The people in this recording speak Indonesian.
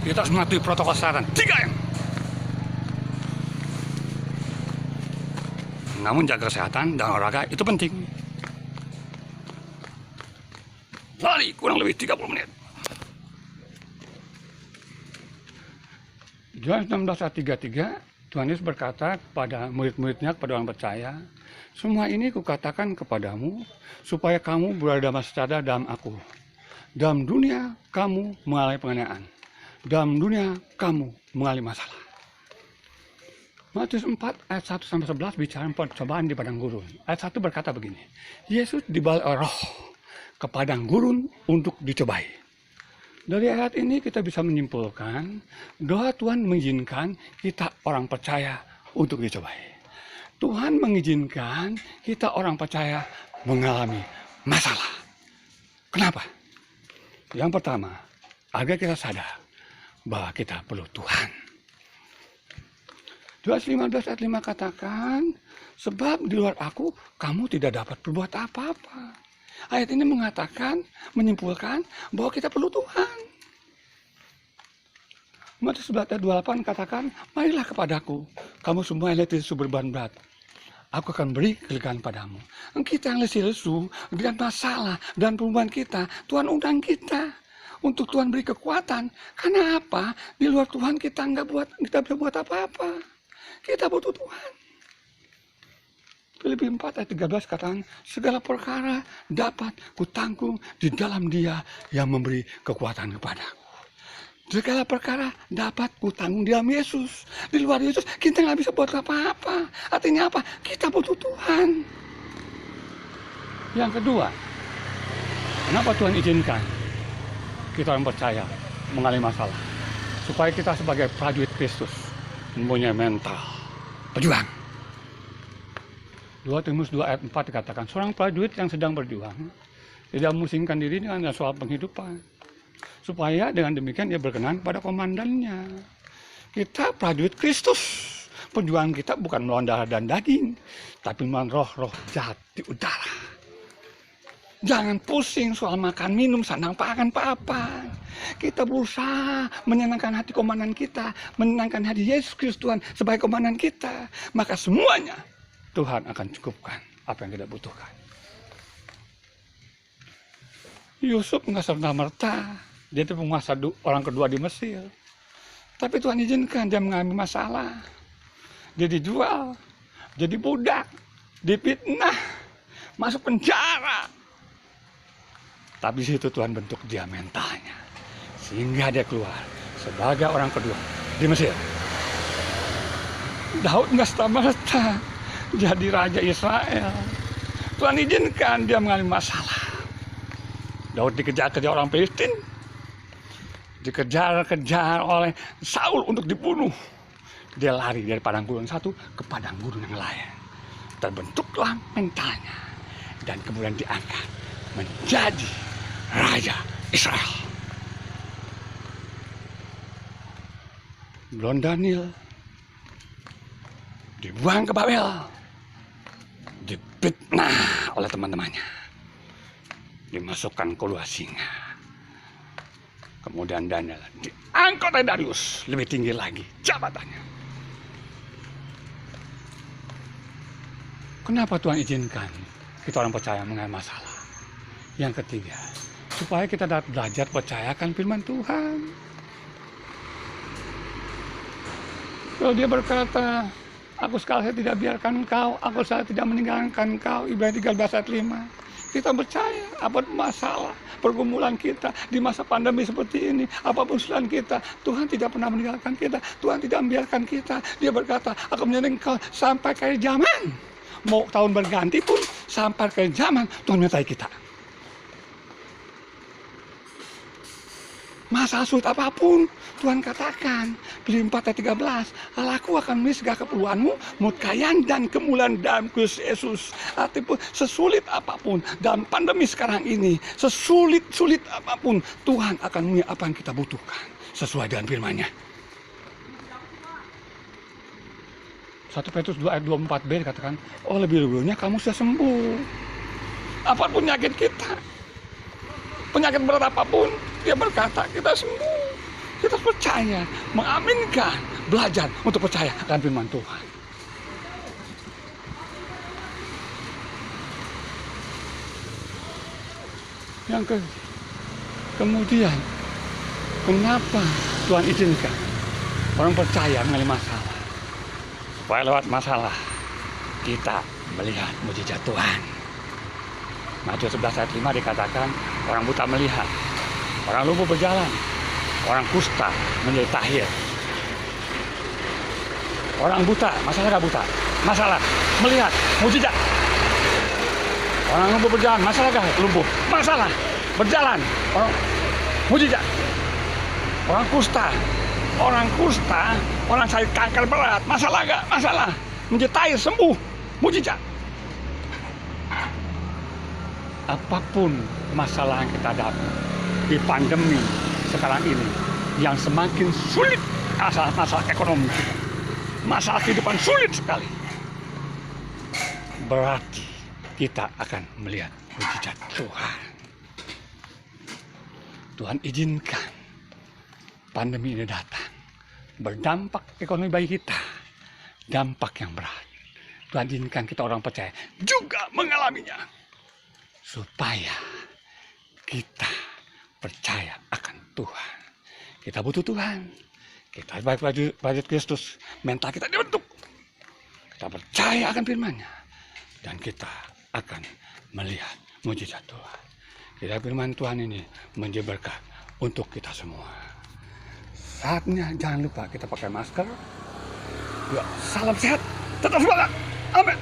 Kita harus mematuhi protokol kesehatan 3M. Namun jaga kesehatan dan olahraga itu penting. Lari kurang lebih 30 menit. Yohanes 16:33, Tuhan Yesus berkata kepada murid-muridnya, kepada orang percaya, semua ini kukatakan kepadamu, supaya kamu berada damai sejahtera dalam aku. Dalam dunia kamu mengalami penganiayaan. Dalam dunia kamu mengalami masalah. Matius 4 ayat 1-11 bicara percobaan di padang gurun. Ayat 1 berkata begini, Yesus dibawa oleh Roh ke padang gurun untuk dicobai. Dari ayat ini kita bisa menyimpulkan doa Tuhan mengizinkan kita orang percaya untuk dicobai. Tuhan mengizinkan kita orang percaya mengalami masalah. Kenapa? Yang pertama, agar kita sadar bahwa kita perlu Tuhan. 215 ayat 5 katakan, sebab di luar aku kamu tidak dapat berbuat apa-apa. Ayat ini mengatakan, menyimpulkan bahwa kita perlu Tuhan. Matius 11 ayat 28 katakan, marilah kepadaku, kamu semua yang letih lesu berbeban berat. Aku akan beri kelegaan padamu. Kita yang letih lesu dengan masalah dan perubahan kita, Tuhan undang kita untuk Tuhan beri kekuatan. Karena apa? Di luar Tuhan kita bisa buat apa-apa. Kita butuh Tuhan. Filipi 4 ayat 13 katakan, segala perkara dapat kutanggung di dalam Dia yang memberi kekuatan kepadaku. Segala perkara dapat kutanggung di dalam Yesus. Di luar Yesus kita nggak bisa buat apa-apa. Artinya apa? Kita butuh Tuhan. Yang kedua, kenapa Tuhan izinkan kita orang percaya mengalami masalah? Supaya kita sebagai prajurit Kristus mempunyai mental pejuang. 2 Timotius 2 ayat 4 dikatakan, seorang prajurit yang sedang berjuang tidak memusingkan diri dengan soal penghidupan, supaya dengan demikian ia berkenan pada komandannya. Kita prajurit Kristus. Perjuangan kita bukan melawan darah dan daging, tapi melawan roh-roh jahat di udara. Jangan pusing soal makan, minum, sandang, pangan, apa-apa. Kita berusaha menyenangkan hati komandan kita, menyenangkan hati Yesus Kristus Tuhan sebagai komandan kita. Maka semuanya Tuhan akan cukupkan apa yang kita butuhkan. Yusuf nggak serta-merta dia itu penguasa orang kedua di Mesir. Tapi Tuhan izinkan dia mengalami masalah. Dia dijual, jadi budak, difitnah, masuk penjara. Tapi situ Tuhan bentuk dia mentalnya. Sehingga dia keluar sebagai orang kedua di Mesir. Daud nggak serta-merta jadi raja Israel. Tuhan izinkan dia mengalami masalah. Daud dikejar-kejar orang Filistin. Dikejar-kejar oleh Saul untuk dibunuh. Dia lari dari padang gurun satu ke padang gurun yang lain. Terbentuklah mentalnya. Dan kemudian diangkat menjadi raja Israel. Belum Daniel dibuang ke Babel, difitnah oleh teman-temannya, dimasukkan ke luar singa. Kemudian Daniel diangkat oleh Darius, lebih tinggi lagi jabatannya. Kenapa Tuhan izinkan kita orang percaya mengalami masalah? Yang ketiga, supaya kita dapat belajar percayakan firman Tuhan. Kalau dia berkata, aku sekali saya tidak biarkan engkau, aku saya tidak meninggalkan engkau, Ibrani 13 ayat 5. Kita percaya, apapun masalah, pergumulan kita di masa pandemi seperti ini, apapun usulan kita, Tuhan tidak pernah meninggalkan kita, Tuhan tidak membiarkan kita. Dia berkata, aku menyertai engkau sampai akhir zaman. Mau tahun berganti pun, sampai akhir zaman, Tuhan menyertai kita. Masalah sulit apapun, Tuhan katakan, Filipi 4 ayat 13, Allahku akan memenuhi segala keperluanmu, kekayaan dan kemuliaan dalam Kristus Yesus. Artinya sesulit apapun dalam pandemi sekarang ini, sesulit-sulit apapun, Tuhan akan memenuhi apa yang kita butuhkan sesuai dengan firman-Nya. 1 Petrus 2 ayat 24b dikatakan, oh lebih dulunya kamu sudah sembuh. Apapun penyakit kita, penyakit berat apapun, dia berkata kita sembuh. Kita percaya, mengaminkan, belajar untuk percaya akan firman Tuhan. Kemudian, kenapa Tuhan izinkan orang percaya mengalami masalah? Supaya lewat masalah, kita melihat mujizat Tuhan. Matius 11 ayat 5 dikatakan, orang buta melihat, orang lumpuh berjalan, orang kusta menjadi tahir. Orang buta, masalah gak buta? Masalah, melihat, mujizat. Orang lumpuh berjalan, masalah gak lumpuh? Masalah, berjalan, orang mujizat. Orang kusta, orang sakit kanker berat, masalah gak? Masalah, menjadi tahir, sembuh, mujizat. Apapun masalah yang kita hadapi di pandemi sekarang ini, yang semakin sulit, masalah ekonomi kita, masalah kehidupan sulit sekali, berarti kita akan melihat mujizat Tuhan. Tuhan izinkan pandemi ini datang, berdampak ekonomi bagi kita, dampak yang berat. Tuhan izinkan kita orang percaya juga mengalaminya, supaya kita percaya akan Tuhan. Kita butuh Tuhan. Kita baik prajurit Kristus, mental kita dibentuk. Kita percaya akan firman-Nya, dan kita akan melihat mujizat Tuhan. Kiranya firman Tuhan ini menjadi berkat untuk kita semua. Saatnya jangan lupa kita pakai masker. Salam sehat, tetap semangat. Amin.